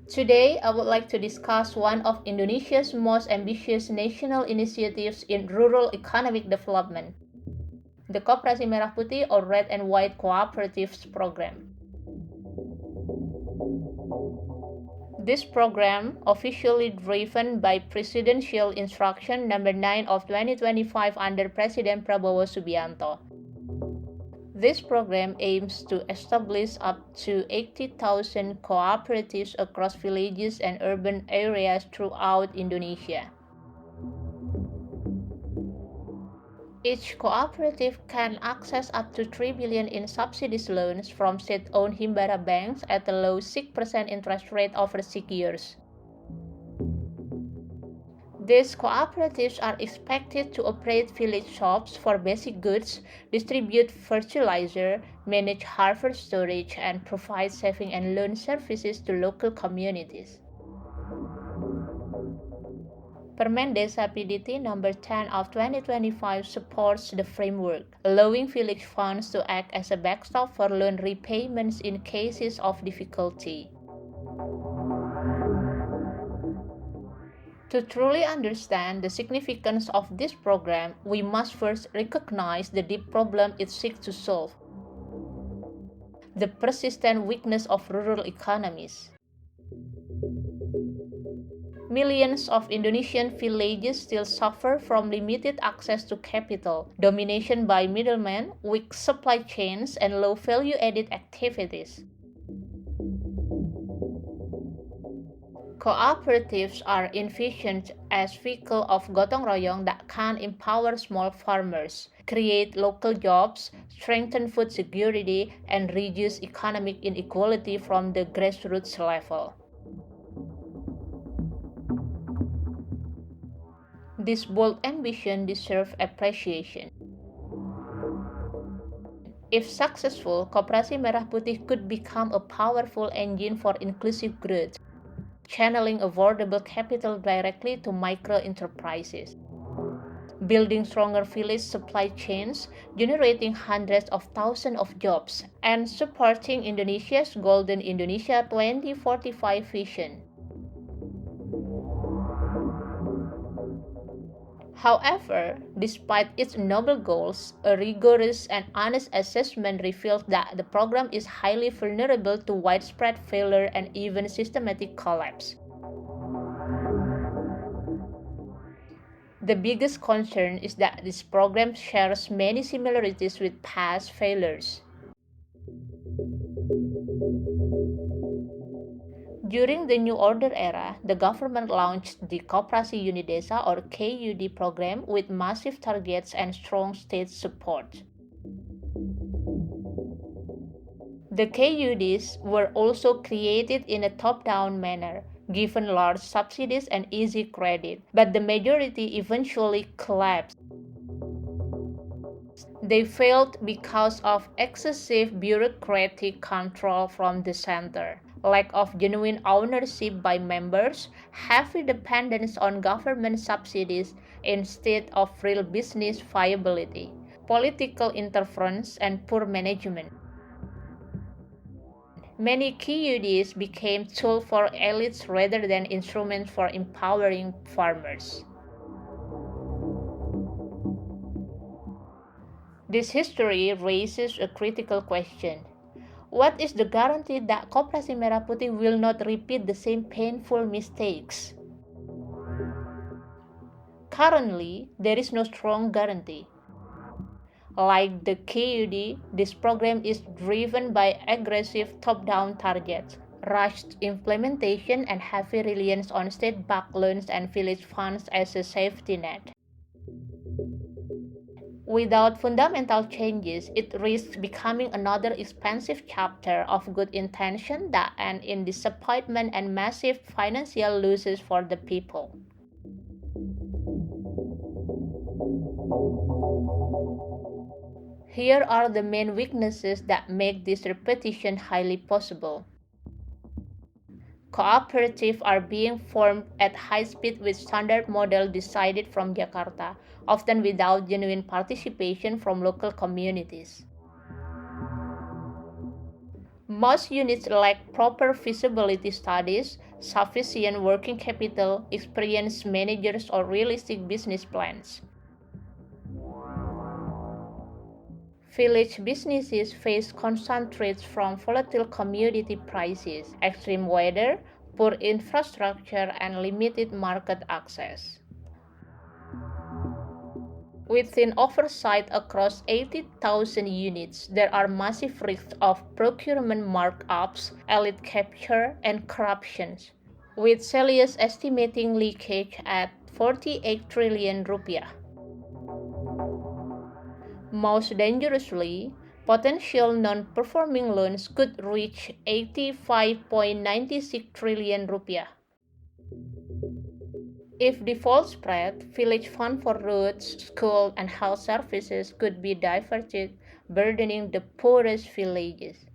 Today, I would like to discuss one of Indonesia's most ambitious national initiatives in rural economic development, the Koperasi Merah Putih or Red and White Cooperatives program. This program, officially driven by Presidential Instruction Number 9 of 2025 under President Prabowo Subianto. This program aims to establish up to 80,000 cooperatives across villages and urban areas throughout Indonesia. Each cooperative can access up to 3 billion in subsidized loans from state-owned Himbara banks at a low 6% interest rate over 6 years. These cooperatives are expected to operate village shops for basic goods, distribute fertilizer, manage harvest storage, and provide saving and loan services to local communities. Permen Desa PDT number 10 of 2025 supports the framework, allowing village funds to act as a backstop for loan repayments in cases of difficulty. To truly understand the significance of this program, we must first recognize the deep problem it seeks to solve: the persistent weakness of rural economies. Millions of Indonesian villages still suffer from limited access to capital, domination by middlemen, weak supply chains, and low value-added activities. Cooperatives are envisioned as vehicles of gotong royong that can empower small farmers, create local jobs, strengthen food security, and reduce economic inequality from the grassroots level. This bold ambition deserves appreciation. If successful, Koperasi Merah Putih could become a powerful engine for inclusive growth, channeling affordable capital directly to micro-enterprises, building stronger village supply chains, generating hundreds of thousands of jobs, and supporting Indonesia's Golden Indonesia 2045 vision. However, despite its noble goals, a rigorous and honest assessment reveals that the program is highly vulnerable to widespread failure and even systematic collapse. The biggest concern is that this program shares many similarities with past failures. During the New Order era, the government launched the Koperasi Desa or KUD program with massive targets and strong state support. The KUDs were also created in a top-down manner, given large subsidies and easy credit, but the majority eventually collapsed. They failed because of excessive bureaucratic control from the center, lack of genuine ownership by members, heavy dependence on government subsidies instead of real business viability, political interference, and poor management. Many KUDs became tools for elites rather than instruments for empowering farmers. This history raises a critical question. What is the guarantee that Koperasi Merah Putih will not repeat the same painful mistakes? Currently, there is no strong guarantee. Like the KUD, this program is driven by aggressive top-down targets, rushed implementation, and heavy reliance on state-backed loans and village funds as a safety net. Without fundamental changes, it risks becoming another expensive chapter of good intention that ends in disappointment and massive financial losses for the people. Here are the main weaknesses that make this repetition highly possible. Cooperatives are being formed at high speed with standard model decided from Jakarta, often without genuine participation from local communities. Most units lack proper feasibility studies, sufficient working capital, experienced managers, or realistic business plans. Village businesses face constant threats from volatile commodity prices, extreme weather, poor infrastructure, and limited market access. Within oversight across 80,000 units, there are massive risks of procurement markups, elite capture, and corruption, with Celius estimating leakage at 48 trillion rupiah. Most dangerously, potential non-performing loans could reach 85.96 trillion rupiah. If default spread, village fund for roads, school, and health services could be diverted, burdening the poorest villages.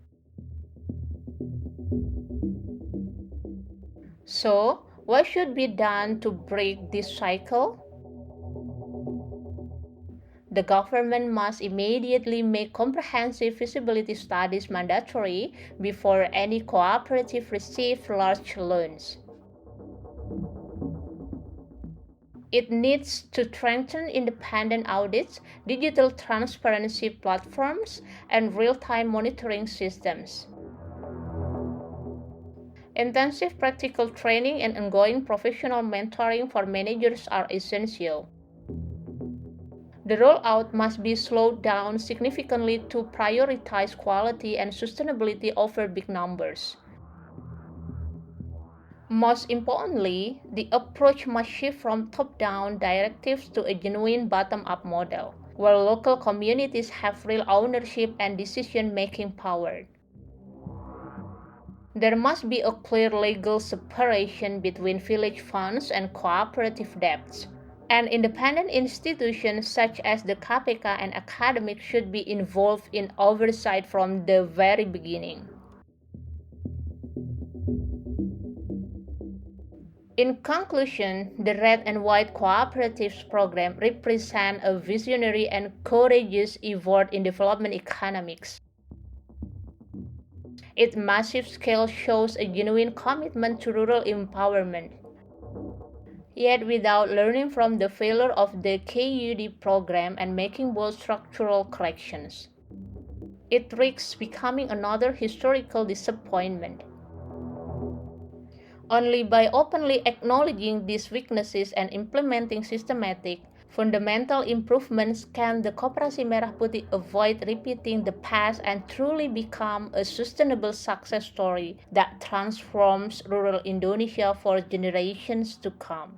So, what should be done to break this cycle? The government must immediately make comprehensive feasibility studies mandatory before any cooperative receives large loans. It needs to strengthen independent audits, digital transparency platforms, and real-time monitoring systems. Intensive practical training and ongoing professional mentoring for managers are essential. The rollout must be slowed down significantly to prioritize quality and sustainability over big numbers. Most importantly, the approach must shift from top-down directives to a genuine bottom-up model, where local communities have real ownership and decision-making power. There must be a clear legal separation between village funds and cooperative debts. And independent institutions such as the KPK and academics should be involved in oversight from the very beginning. In conclusion, the Red and White Cooperatives program represents a visionary and courageous effort in development economics. Its massive scale shows a genuine commitment to rural empowerment. Yet without learning from the failure of the KUD program and making bold structural corrections, it risks becoming another historical disappointment. Only by openly acknowledging these weaknesses and implementing systematic, fundamental improvements can the Koperasi Merah Putih avoid repeating the past and truly become a sustainable success story that transforms rural Indonesia for generations to come.